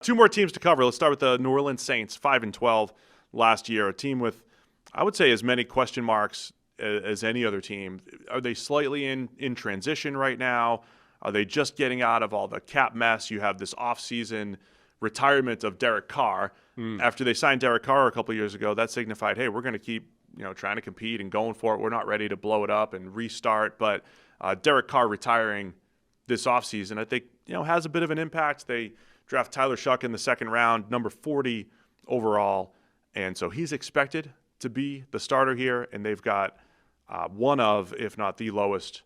Two more teams to cover. Let's start with the New Orleans Saints, 5-12 last year. A team with, I would say, as many question marks as any other team. Are they slightly in transition right now? Are they just getting out of all the cap mess? You have this offseason retirement of Derek Carr. After they signed Derek Carr a couple of years ago, that signified, hey, we're going to keep trying to compete and going for it. We're not ready to blow it up and restart. But Derek Carr retiring this offseason, I think, has a bit of an impact. They draft Tyler Shough in the second round, number 40 overall. And so he's expected to be the starter here. And they've got one of, if not the lowest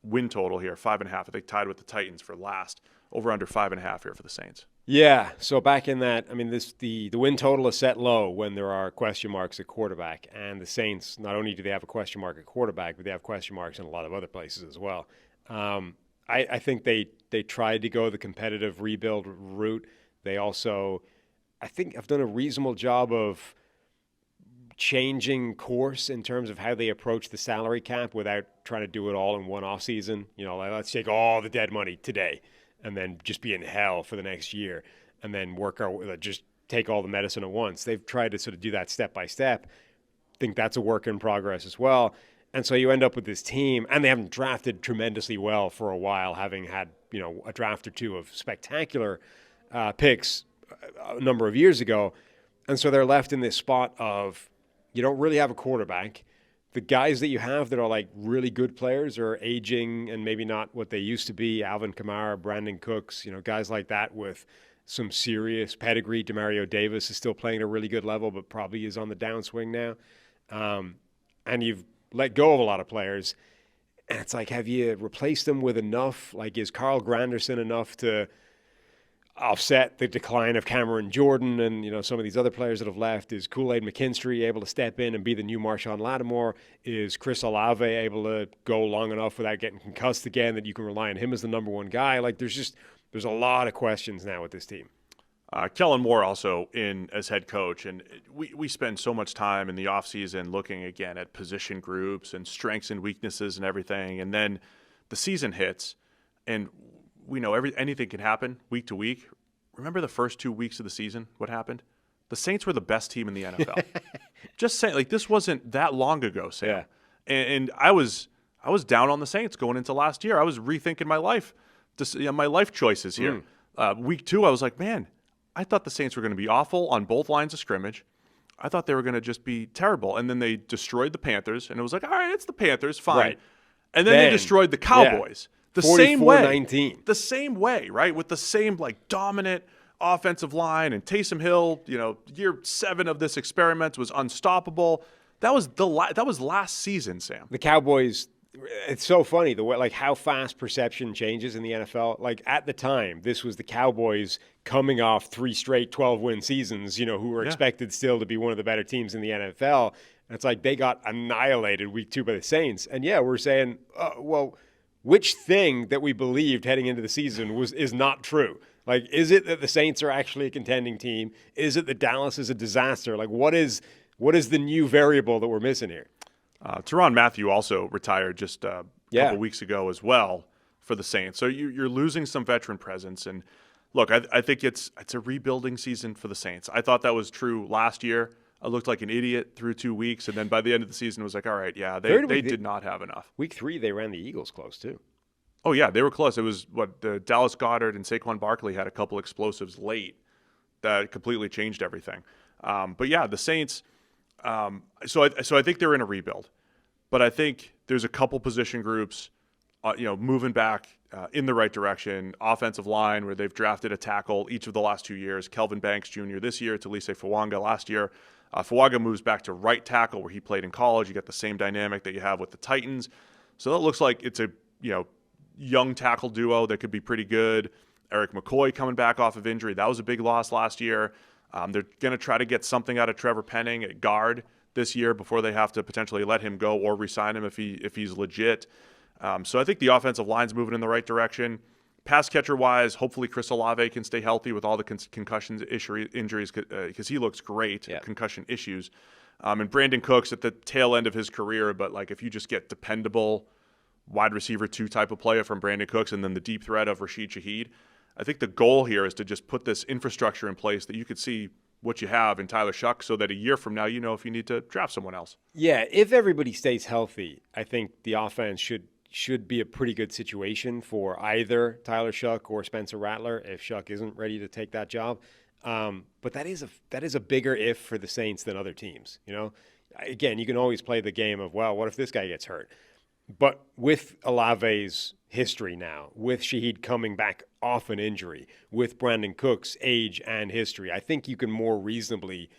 win total here, 5.5. I think tied with the Titans for last. Over under 5.5 here for the Saints. Yeah, so back in that, the win total is set low when there are question marks at quarterback. And the Saints, not only do they have a question mark at quarterback, but they have question marks in a lot of other places as well. I think they tried to go the competitive rebuild route. They also, I think, have done a reasonable job of changing course in terms of how they approach the salary cap without trying to do it all in one offseason. Let's take all the dead money today and then just be in hell for the next year and then just take all the medicine at once. They've tried to sort of do that step by step. I think that's a work in progress as well. And so you end up with this team, and they haven't drafted tremendously well for a while, having had, a draft or two of spectacular picks a number of years ago. And so they're left in this spot of, you don't really have a quarterback. The guys that you have that are like really good players are aging and maybe not what they used to be. Alvin Kamara, Brandon Cooks, guys like that with some serious pedigree. Demario Davis is still playing at a really good level, but probably is on the downswing now. And you've let go of a lot of players. And it's like, have you replaced them with enough? Like, is Carl Granderson enough to offset the decline of Cameron Jordan and, some of these other players that have left? Is Kool-Aid McKinstry able to step in and be the new Marshawn Lattimore? Is Chris Olave able to go long enough without getting concussed again that you can rely on him as the number one guy? Like, there's a lot of questions now with this team. Kellen Moore also in as head coach, and we spend so much time in the offseason looking again at position groups and strengths and weaknesses and everything, and then the season hits, and we know anything can happen week to week. Remember the first 2 weeks of the season, what happened? The Saints were the best team in the NFL. Just saying, this wasn't that long ago, Sam. Yeah. And I was down on the Saints going into last year. I was rethinking my life, my life choices here. Week 2, I was like, man, I thought the Saints were going to be awful on both lines of scrimmage. I thought they were going to just be terrible. And then they destroyed the Panthers, and it was like, all right, it's the Panthers, fine. Right. And then they destroyed the Cowboys. Yeah. The same way. 44-19. The same way, right? With the same dominant offensive line, and Taysom Hill, year 7 of this experiment was unstoppable. That was last season, Sam. The Cowboys, it's so funny the way how fast perception changes in the NFL. At the time, this was the Cowboys coming off 3 straight 12-win seasons, who were expected still to be one of the better teams in the NFL. And it's like they got annihilated week 2 by the Saints. And we're saying, which thing that we believed heading into the season is not true? Is it that the Saints are actually a contending team? Is it that Dallas is a disaster? What is the new variable that we're missing here? Tyrann Mathieu also retired just a couple weeks ago as well for the Saints. So you're losing some veteran presence. And look, I think it's a rebuilding season for the Saints. I thought that was true last year. I looked like an idiot through 2 weeks, and then by the end of the season, it was like, all right, they did not have enough. Week 3, they ran the Eagles close too. Oh, yeah, they were close. It was Dallas Goedert and Saquon Barkley had a couple explosives late that completely changed everything. But yeah, the Saints. So I think they're in a rebuild, but I think there's a couple position groups, moving back in the right direction. Offensive line, where they've drafted a tackle each of the last 2 years. Kelvin Banks Jr. this year, Talise Fuanga last year. Fuanga moves back to right tackle where he played in college. You got the same dynamic that you have with the Titans. So that looks like it's a young tackle duo that could be pretty good. Eric McCoy coming back off of injury. That was a big loss last year. They're going to try to get something out of Trevor Penning at guard this year before they have to potentially let him go or re-sign him if he's legit. So I think the offensive line's moving in the right direction. Pass catcher-wise, hopefully Chris Olave can stay healthy with all the concussion injuries because he looks great, concussion issues. And Brandon Cooks at the tail end of his career, but if you just get dependable wide receiver 2 type of player from Brandon Cooks and then the deep threat of Rashid Shaheed, I think the goal here is to just put this infrastructure in place that you could see what you have in Tyler Shough, so that a year from now, you know if you need to draft someone else. Yeah, if everybody stays healthy, I think the offense should be a pretty good situation for either Tyler Shough or Spencer Rattler if Shough isn't ready to take that job. But that is a bigger if for the Saints than other teams. You know, again, you can always play the game of, well, what if this guy gets hurt? But with Olave's history now, with Shaheed coming back off an injury, with Brandon Cook's age and history, I think you can more reasonably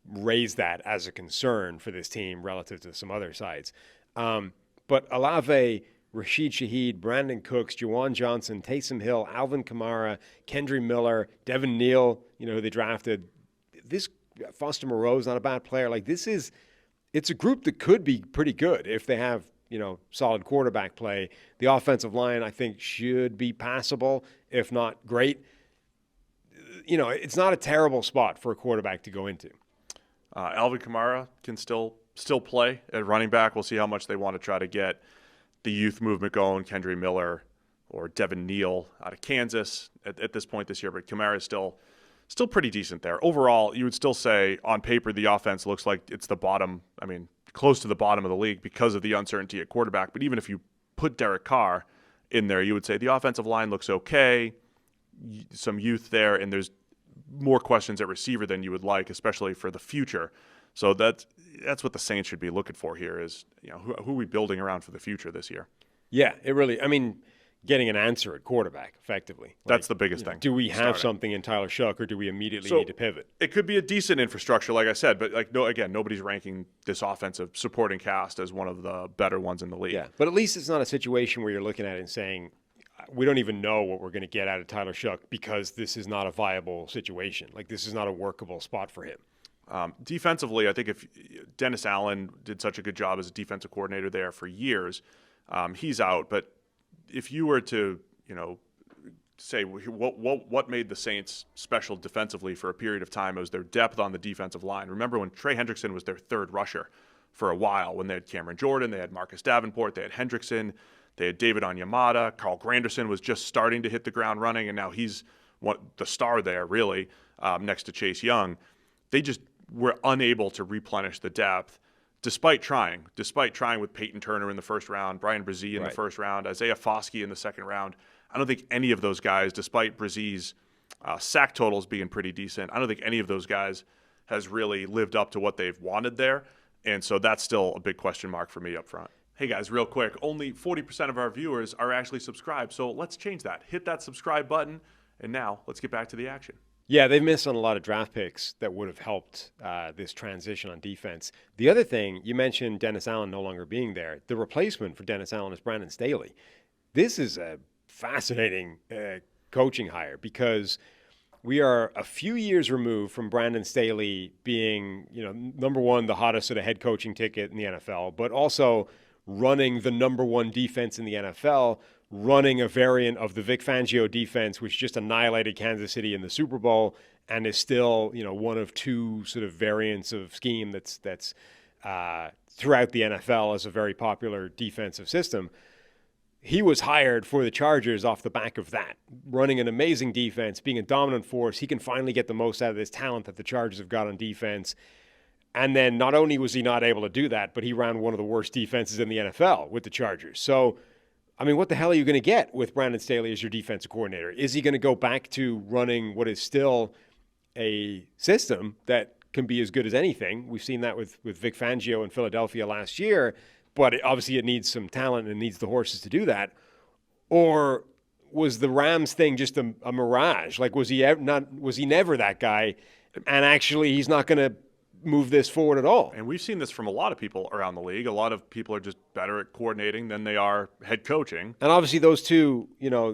raise that as a concern for this team relative to some other sides. But Olave, Rashid Shaheed, Brandon Cooks, Juwan Johnson, Taysom Hill, Alvin Kamara, Kendry Miller, Devin Neal, who they drafted. This Foster Moreau's not a bad player. Like, it's a group that could be pretty good if they have, solid quarterback play. The offensive line, I think, should be passable, if not great. It's not a terrible spot for a quarterback to go into. Alvin Kamara can still play at running back. We'll see how much they want to try to get the youth movement going. Kendry Miller or Devin Neal out of Kansas at this point this year, but Kamara is still pretty decent there. Overall, you would still say on paper the offense looks like it's the bottom. I mean, close to the bottom of the league because of the uncertainty at quarterback. But even if you put Derek Carr in there, you would say the offensive line looks okay, some youth there, and there's more questions at receiver than you would like, especially for the future. So that's what the Saints should be looking for here is, who are we building around for the future this year? Yeah, getting an answer at quarterback effectively. That's the biggest thing. Do we have something in Tyler Shough, or do we immediately need to pivot? It could be a decent infrastructure, like I said, but nobody's ranking this offensive supporting cast as one of the better ones in the league. Yeah, but at least it's not a situation where you're looking at it and saying, we don't even know what we're going to get out of Tyler Shough because this is not a viable situation. Like, this is not a workable spot for him. Defensively, I think if Dennis Allen did such a good job as a defensive coordinator there for years, he's out. But if you were to, say what made the Saints special defensively for a period of time, it was their depth on the defensive line. Remember when Trey Hendrickson was their third rusher for a while, when they had Cameron Jordan, they had Marcus Davenport, they had Hendrickson, they had David Onyemata, Carl Granderson was just starting to hit the ground running, and now he's the star there, really, next to Chase Young. They just were unable to replenish the depth despite trying with Peyton Turner in the first round, Brian Brzee in the first round, Isaiah Foskey in the second round. I don't think any of those guys, despite Brzee's sack totals being pretty decent, I don't think any of those guys has really lived up to what they've wanted there. And so that's still a big question mark for me up front. Hey guys, real quick, only 40% of our viewers are actually subscribed. So let's change that. Hit that subscribe button. And now let's get back to the action. Yeah, they've missed on a lot of draft picks that would have helped this transition on defense. The other thing, you mentioned Dennis Allen no longer being there. The replacement for Dennis Allen is Brandon Staley. This is a fascinating coaching hire because we are a few years removed from Brandon Staley being, number one, the hottest sort of head coaching ticket in the NFL, but also running the number one defense in the NFL, running a variant of the Vic Fangio defense, which just annihilated Kansas City in the Super Bowl and is still, one of two sort of variants of scheme that's throughout the NFL as a very popular defensive system. He was hired for the Chargers off the back of that, running an amazing defense, being a dominant force. He can finally get the most out of this talent that the Chargers have got on defense. And then not only was he not able to do that, but he ran one of the worst defenses in the NFL with the Chargers. So, what the hell are you going to get with Brandon Staley as your defensive coordinator? Is he going to go back to running what is still a system that can be as good as anything? We've seen that with Vic Fangio in Philadelphia last year, but obviously it needs some talent and it needs the horses to do that. Or was the Rams thing just a mirage? Like, was he never that guy? And actually, he's not going to move this forward at all. And we've seen this from a lot of people around the league. A lot of people are just better at coordinating than they are head coaching. And obviously those two,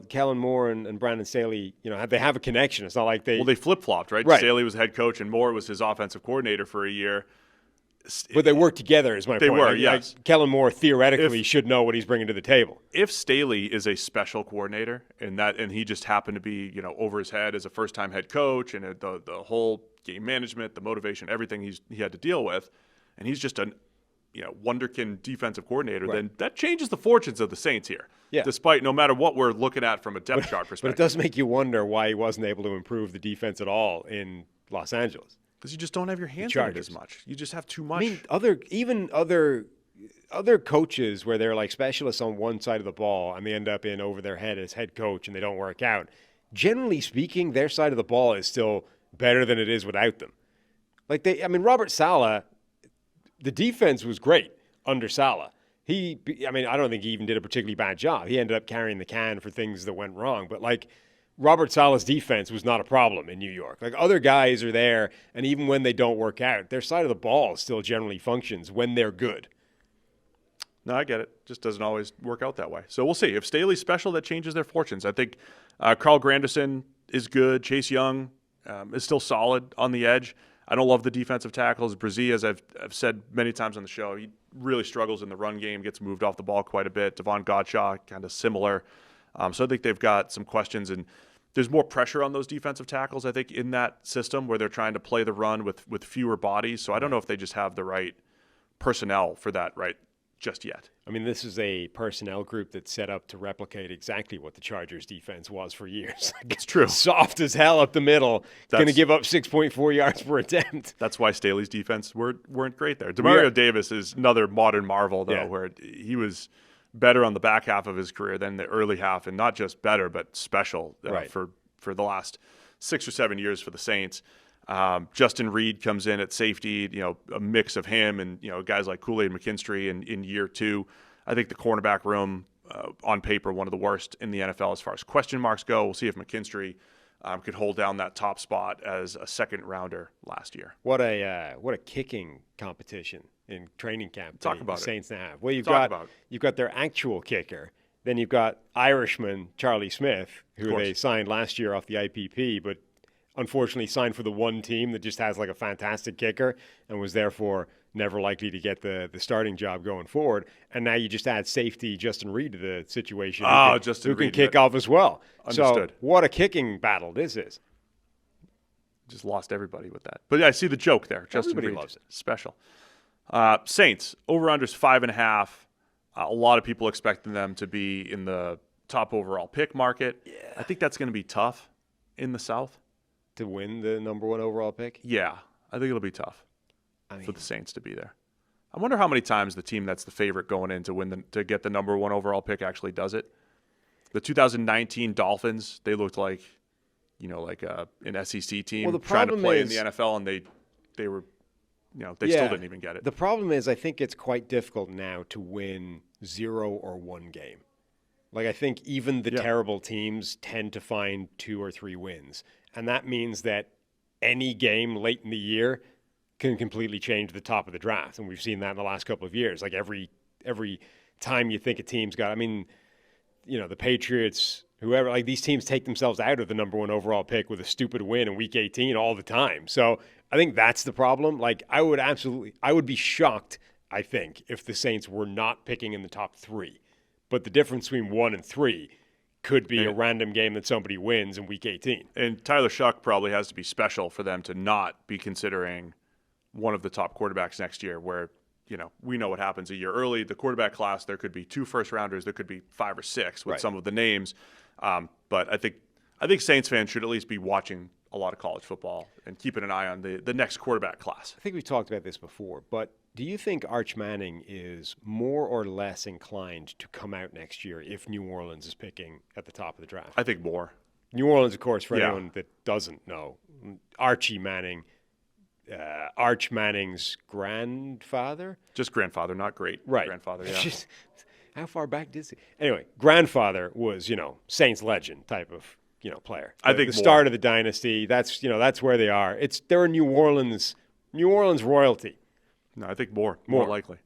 Kellen Moore and Brandon Staley, they have a connection. It's not like they... Well, they flip-flopped, right? Staley was head coach and Moore was his offensive coordinator for a year. But they work together is my point. They were, yes. Kellen Moore theoretically should know what he's bringing to the table. If Staley is a special coordinator and he just happened to be, over his head as a first-time head coach and the whole game management, the motivation, everything he had to deal with, and he's just a wonderkin defensive coordinator, then that changes the fortunes of the Saints here. Yeah. Despite no matter what we're looking at from a depth chart perspective. But it does make you wonder why he wasn't able to improve the defense at all in Los Angeles. Because you just don't have your hands on it as much. You just have too much. I mean, other coaches where they're like specialists on one side of the ball and they end up in over their head as head coach and they don't work out. Generally speaking, their side of the ball is still better than it is without them. Robert Saleh, the defense was great under Saleh. I don't think he even did a particularly bad job. He ended up carrying the can for things that went wrong. But, Robert Saleh's defense was not a problem in New York. Other guys are there, and even when they don't work out, their side of the ball still generally functions when they're good. No, I get it. Just doesn't always work out that way. So we'll see. If Staley's special, that changes their fortunes. I think Carl Granderson is good. Chase Young is still solid on the edge. I don't love the defensive tackles. Brzee, as I've said many times on the show, he really struggles in the run game, gets moved off the ball quite a bit. Devon Godshaw, kind of similar. So I think they've got some questions, and there's more pressure on those defensive tackles, I think, in that system where they're trying to play the run with fewer bodies. So I don't know if they just have the right personnel for that right just yet. I mean, this is a personnel group that's set up to replicate exactly what the Chargers defense was for years. It's true. Soft as hell up the middle. Going to give up 6.4 yards per attempt. That's why Staley's defense weren't great there. Demario Davis is another modern marvel, though, where he was better on the back half of his career than the early half, and not just better, but special for the last 6 or 7 years for the Saints. Justin Reed comes in at safety, a mix of him and, guys like Kool-Aid McKinstry in year two. I think the cornerback room, on paper, one of the worst in the NFL as far as question marks go. We'll see if McKinstry could hold down that top spot as a second rounder last year. What a kicking competition in training camp. Talk about the Saints now have. Well, you've got their actual kicker. Then you've got Irishman Charlie Smith, who they signed last year off the IPP, but unfortunately signed for the one team that just has a fantastic kicker and was therefore never likely to get the starting job going forward. And now you just add safety Justin Reed to the situation who can kick off as well. Understood. So what a kicking battle this is. Just lost everybody with that. But I see the joke there. Justin Everybody Reed, loves it. special. Saints, over-unders 5.5. A lot of people expecting them to be in the top overall pick market. Yeah. I think that's going to be tough in the South. To win the number one overall pick? Yeah, I think it'll be tough for the Saints to be there. I wonder how many times the team that's the favorite going in to get the number one overall pick actually does it. The 2019 Dolphins, they looked like, an SEC team trying to play in the NFL, and they were, still didn't even get it. The problem is I think it's quite difficult now to win 0 or 1 game. I think even the terrible teams tend to find 2 or 3 wins. And that means that any game late in the year can completely change the top of the draft. And we've seen that in the last couple of years. Every time you think a team's got, the Patriots, whoever, these teams take themselves out of the number one overall pick with a stupid win in week 18 all the time. So I think that's the problem. I would be shocked, I think, if the Saints were not picking in the top 3. But the difference between 1 and 3 could be a random game that somebody wins in week 18. And Tyler Shough probably has to be special for them to not be considering one of the top quarterbacks next year, where, we know what happens a year early. The quarterback class, there could be 2 first-rounders, there could be 5 or 6 with some of the names. But I think Saints fans should at least be watching a lot of college football and keeping an eye on the next quarterback class. I think we've talked about this before, but do you think Arch Manning is more or less inclined to come out next year if New Orleans is picking at the top of the draft? I think more. New Orleans, of course, for anyone that doesn't know, Archie Manning, Arch Manning's grandfather? Just grandfather, not great. Right. Grandfather, yeah. How far back did he? Anyway, grandfather was, Saints legend type of, player. I think the start of the dynasty. That's where they are. They're New Orleans royalty. No, I think more likely.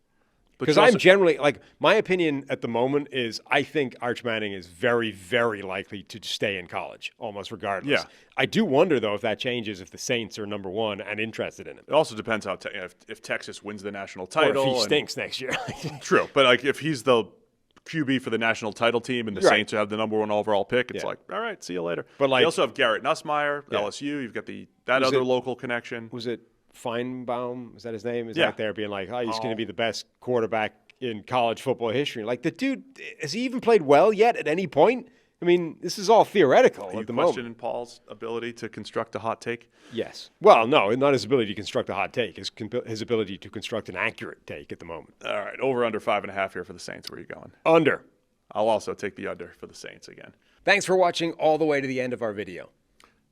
Because I'm generally, my opinion at the moment is I think Arch Manning is very, very likely to stay in college, almost regardless. Yeah. I do wonder, though, if that changes if the Saints are number one and interested in him. It also depends how if Texas wins the national title. Or if he stinks next year. True. But, if he's the QB for the national title team and the Saints have the number one overall pick, it's all right, see you later. But they also have Garrett Nussmeier, LSU. You've got that other local connection. Was it Feinbaum? Is that his name? Is out there being he's going to be the best quarterback in college football history. Like, the dude, has he even played well yet at any point? I mean, this is all theoretical Are you at the moment. questioning Paul's ability to construct a hot take? Yes. Well, no, not his ability to construct a hot take. His ability to construct an accurate take at the moment. All right, over under 5.5 here for the Saints. Where are you going? Under. I'll also take the under for the Saints again. Thanks for watching all the way to the end of our video.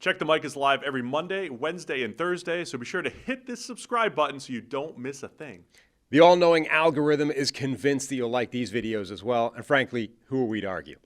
Check the Mic is live every Monday, Wednesday, and Thursday, so be sure to hit this subscribe button so you don't miss a thing. The all-knowing algorithm is convinced that you'll like these videos as well, and frankly, who are we to argue?